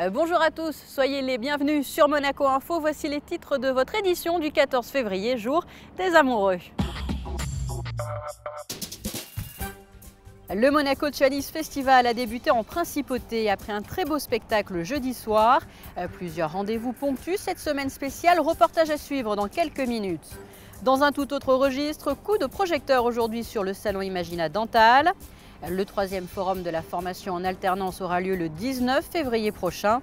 Bonjour à tous, soyez les bienvenus sur Monaco Info. Voici les titres de votre édition du 14 février, jour des amoureux. Le Monaco Chinese Festival a débuté en principauté après un très beau spectacle jeudi soir. Plusieurs rendez-vous ponctuent cette semaine spéciale, reportage à suivre dans quelques minutes. Dans un tout autre registre, coup de projecteur aujourd'hui sur le salon Imagina Dental. Le 3e forum de la formation en alternance aura lieu le 19 février prochain.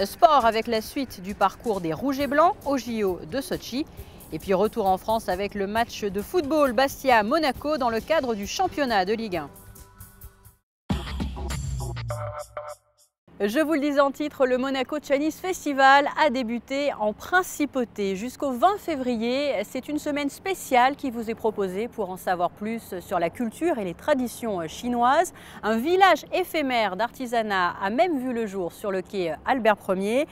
Sport avec la suite du parcours des Rouges et Blancs au JO de Sochi. Et puis retour en France avec le match de football Bastia-Monaco dans le cadre du championnat de Ligue 1. Je vous le disais en titre, le Monaco Chinese Festival a débuté en principauté jusqu'au 20 février. C'est une semaine spéciale qui vous est proposée pour en savoir plus sur la culture et les traditions chinoises. Un village éphémère d'artisanat a même vu le jour sur le quai Albert Ier.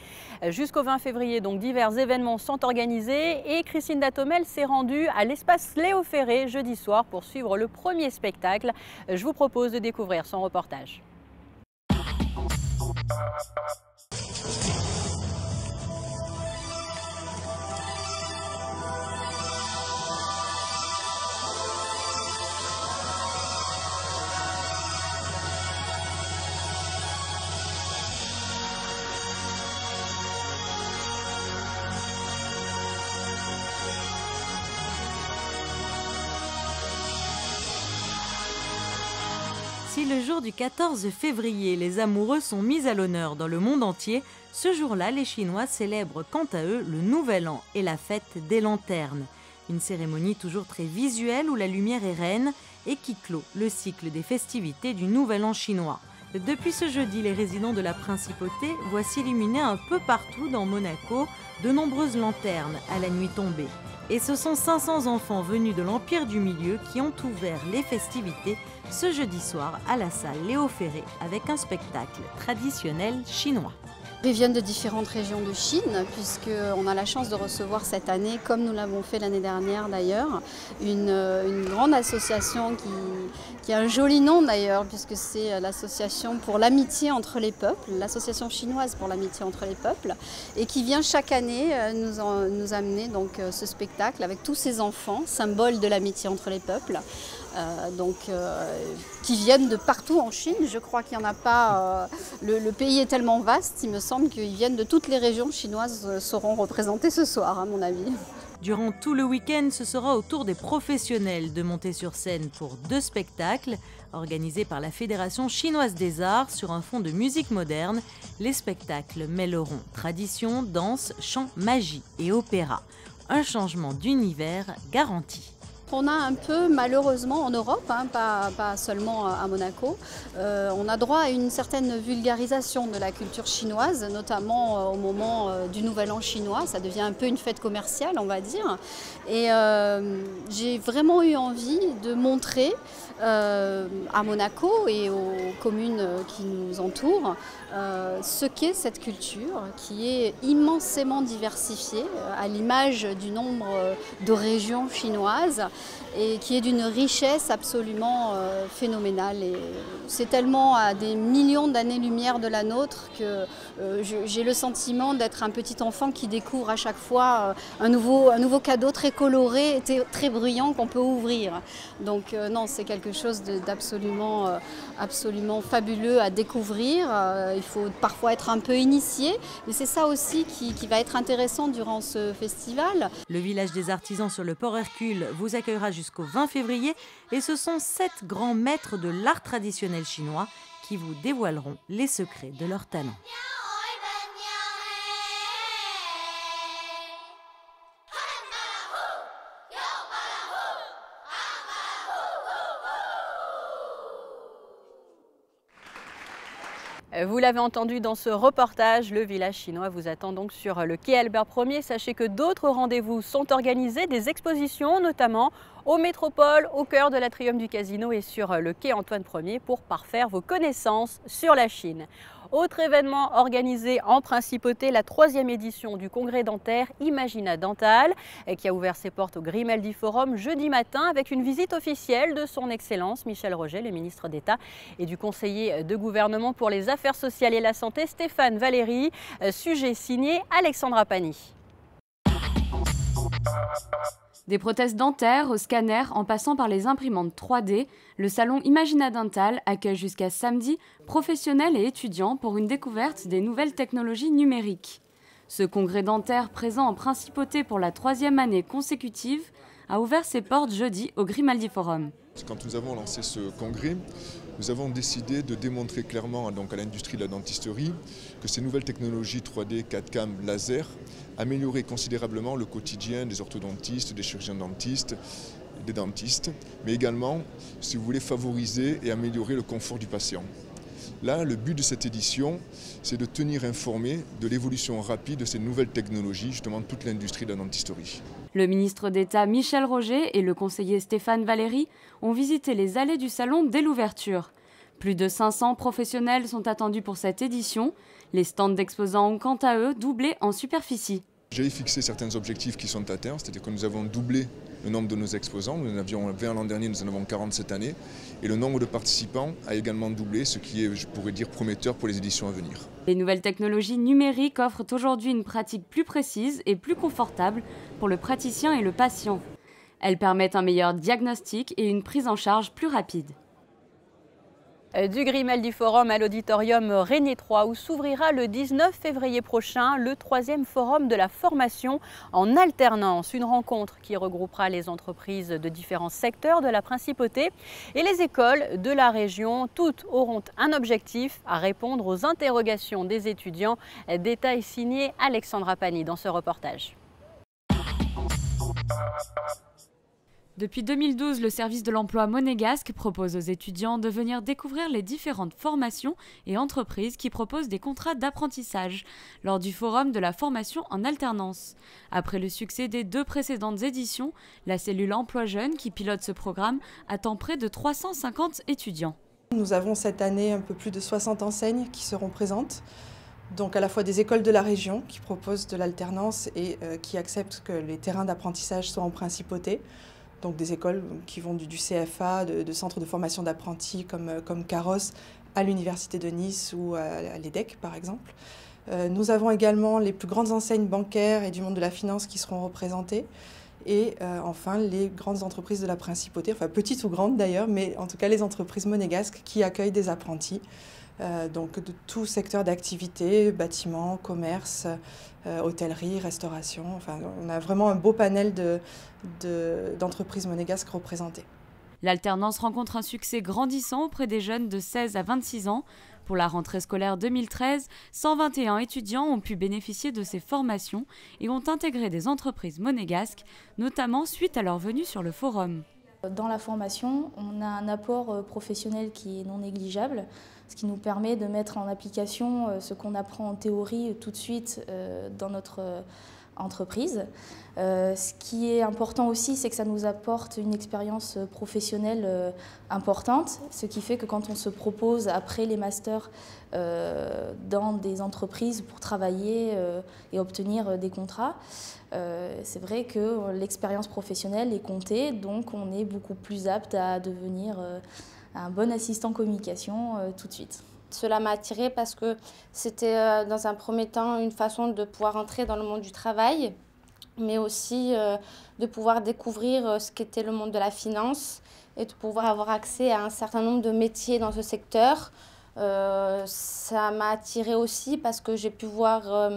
Jusqu'au 20 février, donc divers événements sont organisés et Christine Datomel s'est rendue à l'espace Léo Ferré jeudi soir pour suivre le premier spectacle. Je vous propose de découvrir son reportage. Si le jour du 14 février, les amoureux sont mis à l'honneur dans le monde entier, ce jour-là, les Chinois célèbrent quant à eux le Nouvel An et la fête des lanternes. Une cérémonie toujours très visuelle où la lumière est reine et qui clôt le cycle des festivités du Nouvel An chinois. Depuis ce jeudi, les résidents de la Principauté voient s'illuminer un peu partout dans Monaco de nombreuses lanternes à la nuit tombée. Et ce sont 500 enfants venus de l'Empire du Milieu qui ont ouvert les festivités ce jeudi soir à la salle Léo Ferré avec un spectacle traditionnel chinois. Ils viennent de différentes régions de Chine, puisqu'on a la chance de recevoir cette année, comme nous l'avons fait l'année dernière d'ailleurs, une grande association qui a un joli nom d'ailleurs, puisque c'est l'association pour l'amitié entre les peuples, l'association chinoise pour l'amitié entre les peuples, et qui vient chaque année nous amener donc, ce spectacle avec tous ces enfants, symboles de l'amitié entre les peuples. Qui viennent de partout en Chine. Je crois qu'il n'y en a pas. Le pays est tellement vaste, il me semble qu'ils viennent de toutes les régions chinoises seront représentées ce soir, à mon avis. Durant tout le week-end, ce sera au tour des professionnels de monter sur scène pour 2 spectacles. Organisés par la Fédération chinoise des arts sur un fond de musique moderne, les spectacles mêleront tradition, danse, chant, magie et opéra. Un changement d'univers garanti. On a un peu, malheureusement, en Europe, pas seulement à Monaco, on a droit à une certaine vulgarisation de la culture chinoise, notamment au moment du Nouvel An chinois. Ça devient un peu une fête commerciale, on va dire. Et j'ai vraiment eu envie de montrer à Monaco et aux communes qui nous entourent ce qu'est cette culture qui est immensément diversifiée à l'image du nombre de régions chinoises et qui est d'une richesse absolument phénoménale. Et c'est tellement à des millions d'années-lumière de la nôtre que j'ai le sentiment d'être un petit enfant qui découvre à chaque fois un nouveau cadeau très coloré et très bruyant qu'on peut ouvrir. Donc non, c'est quelque chose d'absolument absolument fabuleux à découvrir. Il faut parfois être un peu initié, mais c'est ça aussi qui va être intéressant durant ce festival. Le village des artisans sur le port Hercule vous accueillera jusqu'au 20 février et ce sont 7 grands maîtres de l'art traditionnel chinois qui vous dévoileront les secrets de leur talent. Vous l'avez entendu dans ce reportage, le village chinois vous attend donc sur le quai Albert Ier. Sachez que d'autres rendez-vous sont organisés, des expositions notamment au Métropole, au cœur de l'Atrium du Casino et sur le quai Antoine Ier pour parfaire vos connaissances sur la Chine. Autre événement organisé en Principauté, la 3e édition du congrès dentaire Imagina Dental, qui a ouvert ses portes au Grimaldi Forum jeudi matin avec une visite officielle de son Excellence Michel Roget, le ministre d'État, et du conseiller de gouvernement pour les affaires sociales et la santé Stéphane Valéry, sujet signé Alexandra Pani. Des prothèses dentaires au scanner en passant par les imprimantes 3D, le salon Imagina Dental accueille jusqu'à samedi professionnels et étudiants pour une découverte des nouvelles technologies numériques. Ce congrès dentaire présent en Principauté pour la 3e année consécutive a ouvert ses portes jeudi au Grimaldi Forum. Quand nous avons lancé ce congrès, nous avons décidé de démontrer clairement à l'industrie de la dentisterie que ces nouvelles technologies 3D, 4Cam, laser amélioraient considérablement le quotidien des orthodontistes, des chirurgiens dentistes, des dentistes, mais également, si vous voulez, favoriser et améliorer le confort du patient. Là, le but de cette édition, c'est de tenir informé de l'évolution rapide de ces nouvelles technologies, justement de toute l'industrie de la dentisterie. Le ministre d'État Michel Roget et le conseiller Stéphane Valéry ont visité les allées du salon dès l'ouverture. Plus de 500 professionnels sont attendus pour cette édition. Les stands d'exposants ont quant à eux doublé en superficie. J'avais fixé certains objectifs qui sont atteints, c'est-à-dire que nous avons doublé le nombre de nos exposants. Nous en avions 20 l'an dernier, nous en avons 40 cette année. Et le nombre de participants a également doublé, ce qui est, je pourrais dire, prometteur pour les éditions à venir. Les nouvelles technologies numériques offrent aujourd'hui une pratique plus précise et plus confortable pour le praticien et le patient. Elles permettent un meilleur diagnostic et une prise en charge plus rapide. Du Grimaldi Forum à l'auditorium Régnier 3 où s'ouvrira le 19 février prochain le 3e forum de la formation en alternance. Une rencontre qui regroupera les entreprises de différents secteurs de la Principauté et les écoles de la région. Toutes auront un objectif, à répondre aux interrogations des étudiants. Détail signé Alexandra Pani dans ce reportage. Depuis 2012, le service de l'emploi monégasque propose aux étudiants de venir découvrir les différentes formations et entreprises qui proposent des contrats d'apprentissage lors du forum de la formation en alternance. Après le succès des 2 précédentes éditions, la cellule Emploi Jeune qui pilote ce programme attend près de 350 étudiants. Nous avons cette année un peu plus de 60 enseignes qui seront présentes. Donc à la fois des écoles de la région qui proposent de l'alternance et qui acceptent que les terrains d'apprentissage soient en Principauté. Donc des écoles qui vont du CFA, de centres de formation d'apprentis comme Carros à l'Université de Nice ou à l'EDEC par exemple. Nous avons également les plus grandes enseignes bancaires et du monde de la finance qui seront représentées. Et enfin les grandes entreprises de la Principauté, enfin petites ou grandes d'ailleurs, mais en tout cas les entreprises monégasques qui accueillent des apprentis. Donc de tout secteur d'activité, bâtiment, commerce, hôtellerie, restauration. Enfin, on a vraiment un beau panel d'entreprises monégasques représentées. L'alternance rencontre un succès grandissant auprès des jeunes de 16 à 26 ans. Pour la rentrée scolaire 2013, 121 étudiants ont pu bénéficier de ces formations et ont intégré des entreprises monégasques, notamment suite à leur venue sur le forum. Dans la formation, on a un apport professionnel qui est non négligeable, ce qui nous permet de mettre en application ce qu'on apprend en théorie tout de suite dans notre entreprise. Ce qui est important aussi, c'est que ça nous apporte une expérience professionnelle importante, ce qui fait que quand on se propose après les masters dans des entreprises pour travailler et obtenir des contrats, c'est vrai que l'expérience professionnelle est comptée, donc on est beaucoup plus apte à devenir un bon assistant communication tout de suite. Cela m'a attirée parce que c'était dans un premier temps une façon de pouvoir entrer dans le monde du travail, mais aussi de pouvoir découvrir ce qu'était le monde de la finance et de pouvoir avoir accès à un certain nombre de métiers dans ce secteur. Ça m'a attirée aussi parce que j'ai pu voir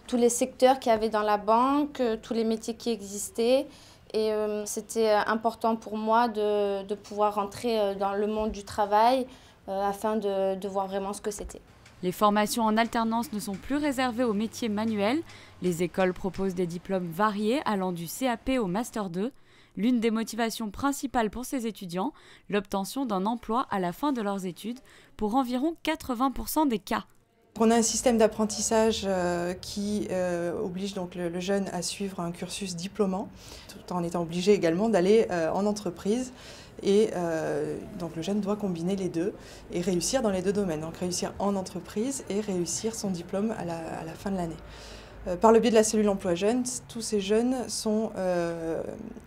tous les secteurs qu'il y avait dans la banque, tous les métiers qui existaient. Et c'était important pour moi de pouvoir rentrer dans le monde du travail afin de voir vraiment ce que c'était. Les formations en alternance ne sont plus réservées aux métiers manuels. Les écoles proposent des diplômes variés allant du CAP au Master 2. L'une des motivations principales pour ces étudiants, l'obtention d'un emploi à la fin de leurs études, pour environ 80% des cas. On a un système d'apprentissage qui oblige donc le jeune à suivre un cursus diplômant, tout en étant obligé également d'aller en entreprise. Et donc le jeune doit combiner les deux et réussir dans les deux domaines, donc réussir en entreprise et réussir son diplôme à la fin de l'année. Par le biais de la cellule emploi jeunes, tous ces jeunes sont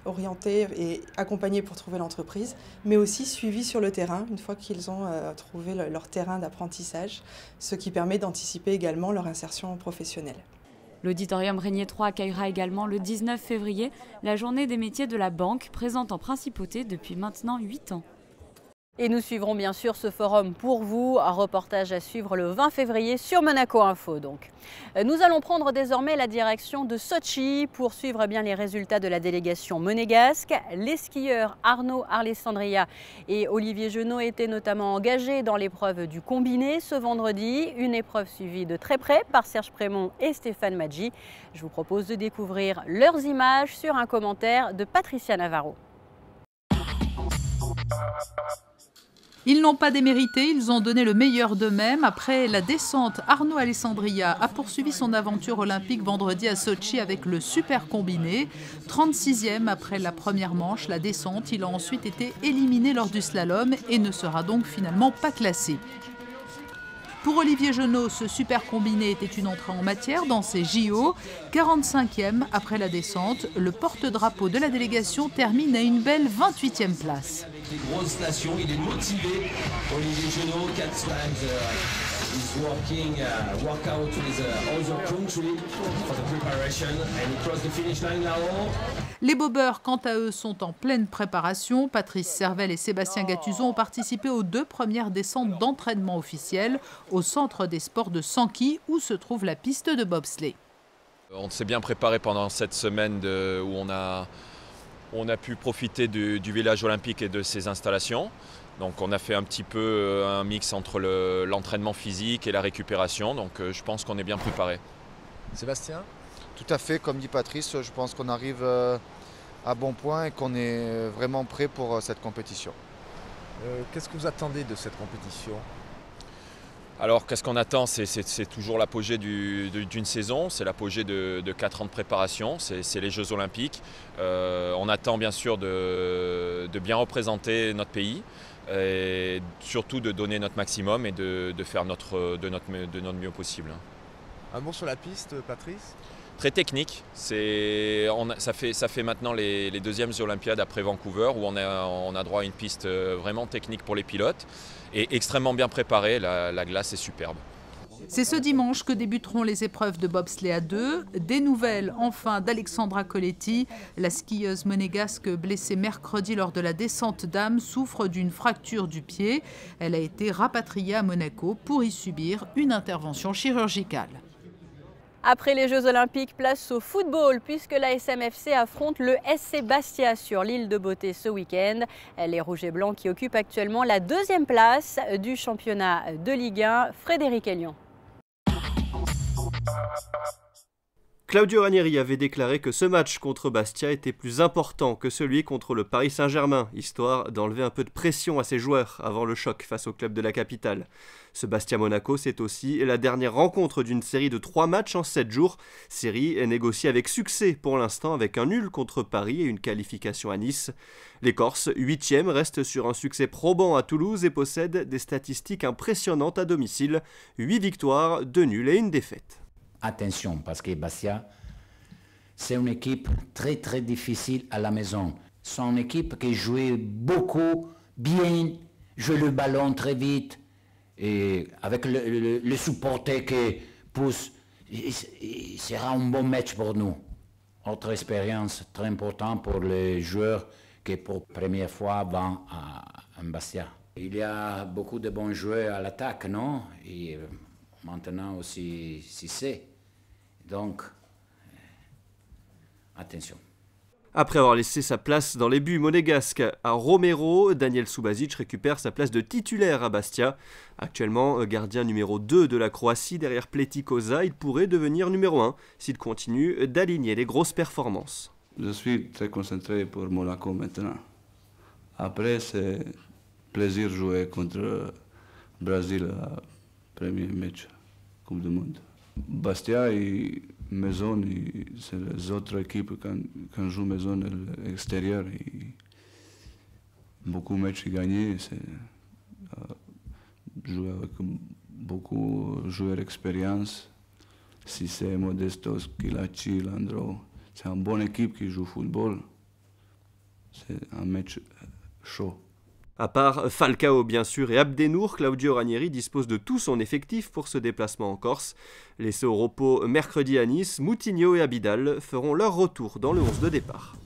orientés et accompagnés pour trouver l'entreprise, mais aussi suivis sur le terrain, une fois qu'ils ont trouvé leur terrain d'apprentissage, ce qui permet d'anticiper également leur insertion professionnelle. L'auditorium Régnier 3 accueillera également le 19 février la journée des métiers de la banque, présente en principauté depuis maintenant 8 ans. Et nous suivrons bien sûr ce forum pour vous, un reportage à suivre le 20 février sur Monaco Info donc. Nous allons prendre désormais la direction de Sochi pour suivre bien les résultats de la délégation monégasque. Les skieurs Arnaud Alessandria et Olivier Genot étaient notamment engagés dans l'épreuve du combiné ce vendredi, une épreuve suivie de très près par Serge Prémont et Stéphane Maggi. Je vous propose de découvrir leurs images sur un commentaire de Patricia Navarro. Ils n'ont pas démérité, ils ont donné le meilleur d'eux-mêmes. Après la descente, Arnaud Alessandria a poursuivi son aventure olympique vendredi à Sochi avec le super combiné. 36e après la première manche, la descente, il a ensuite été éliminé lors du slalom et ne sera donc finalement pas classé. Pour Olivier Genot, ce super combiné était une entrée en matière dans ses JO. 45e après la descente, le porte-drapeau de la délégation termine à une belle 28e place. Avec les grosses nations, il est motivé. Olivier Genot, 4 times, he's workout with other country for the preparation and he crossed the finish line now. Les bobeurs, quant à eux, sont en pleine préparation. Patrice Servel et Sébastien Gattuso ont participé aux 2 premières descentes d'entraînement officielles au centre des sports de Sanki, où se trouve la piste de bobsleigh. On s'est bien préparé pendant cette semaine où on a pu profiter du village olympique et de ses installations. Donc on a fait un petit peu un mix entre l'entraînement physique et la récupération. Donc je pense qu'on est bien préparé. Sébastien ? Tout à fait, comme dit Patrice, je pense qu'on arrive à bon point et qu'on est vraiment prêt pour cette compétition. Qu'est-ce que vous attendez de cette compétition ? Alors qu'est-ce qu'on attend ? C'est toujours l'apogée d'une saison, c'est l'apogée de 4 ans de préparation, c'est les Jeux Olympiques. On attend bien sûr de bien représenter notre pays et surtout de donner notre maximum et de faire de notre mieux possible. Un mot sur la piste, Patrice ? Très technique, ça fait maintenant les deuxièmes Olympiades après Vancouver où on a droit à une piste vraiment technique pour les pilotes et extrêmement bien préparée, la glace est superbe. C'est ce dimanche que débuteront les épreuves de bobsleigh à 2. Des nouvelles enfin d'Alexandra Coletti. La skieuse monégasque blessée mercredi lors de la descente dames souffre d'une fracture du pied. Elle a été rapatriée à Monaco pour y subir une intervention chirurgicale. Après les Jeux Olympiques, place au football puisque la SMFC affronte le SC Bastia sur l'île de Beauté ce week-end. Les Rouges et Blancs qui occupent actuellement la 2e place du championnat de Ligue 1. Frédéric Elion. Claudio Ranieri avait déclaré que ce match contre Bastia était plus important que celui contre le Paris Saint-Germain, histoire d'enlever un peu de pression à ses joueurs avant le choc face au club de la capitale. Ce Bastia-Monaco, c'est aussi la dernière rencontre d'une série de 3 matchs en 7 jours. Série négociée avec succès pour l'instant avec un nul contre Paris et une qualification à Nice. Les Corses, 8e, restent sur un succès probant à Toulouse et possèdent des statistiques impressionnantes à domicile. 8 victoires, 2 nuls et 1 défaite. Attention, parce que Bastia, c'est une équipe très très difficile à la maison. C'est une équipe qui jouait beaucoup, bien, joue le ballon très vite, et avec le supporter qui pousse, il sera un bon match pour nous. Autre expérience très importante pour les joueurs qui pour la première fois vont à Bastia. Il y a beaucoup de bons joueurs à l'attaque, non? Et maintenant aussi, si c'est. Donc, attention. Après avoir laissé sa place dans les buts monégasques à Romero, Daniel Subasic récupère sa place de titulaire à Bastia. Actuellement gardien numéro 2 de la Croatie derrière Pletikosa, il pourrait devenir numéro 1 s'il continue d'aligner les grosses performances. Je suis très concentré pour Monaco maintenant. Après, c'est plaisir de jouer contre Brésil à premier match Coupe du Monde. Bastia et Maison, c'est les autres équipes quand jouent Maison à l'extérieur. beaucoup de matchs gagnés. Jouer avec beaucoup de joueurs d'expérience. Si c'est Modestos, Kilachi, Landro, c'est une bonne équipe qui joue au football. C'est un match chaud. À part Falcao bien sûr et Abdenour, Claudio Ranieri dispose de tout son effectif pour ce déplacement en Corse. Laissés au repos mercredi à Nice, Moutinho et Abidal feront leur retour dans le 11 de départ.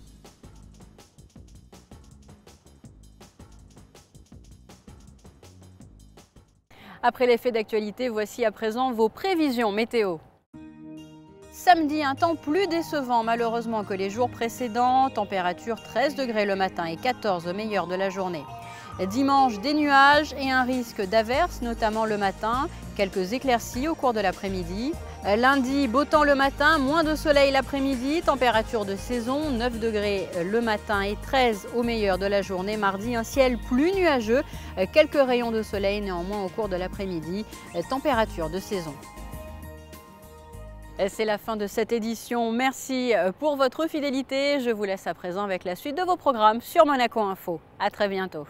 Après les faits d'actualité, voici à présent vos prévisions météo. Samedi, un temps plus décevant malheureusement que les jours précédents, température 13 degrés le matin et 14 au meilleur de la journée. Dimanche, des nuages et un risque d'averses, notamment le matin, quelques éclaircies au cours de l'après-midi. Lundi, beau temps le matin, moins de soleil l'après-midi, température de saison, 9 degrés le matin et 13 au meilleur de la journée. Mardi, un ciel plus nuageux, quelques rayons de soleil néanmoins au cours de l'après-midi, température de saison. C'est la fin de cette édition. Merci pour votre fidélité. Je vous laisse à présent avec la suite de vos programmes sur Monaco Info. À très bientôt.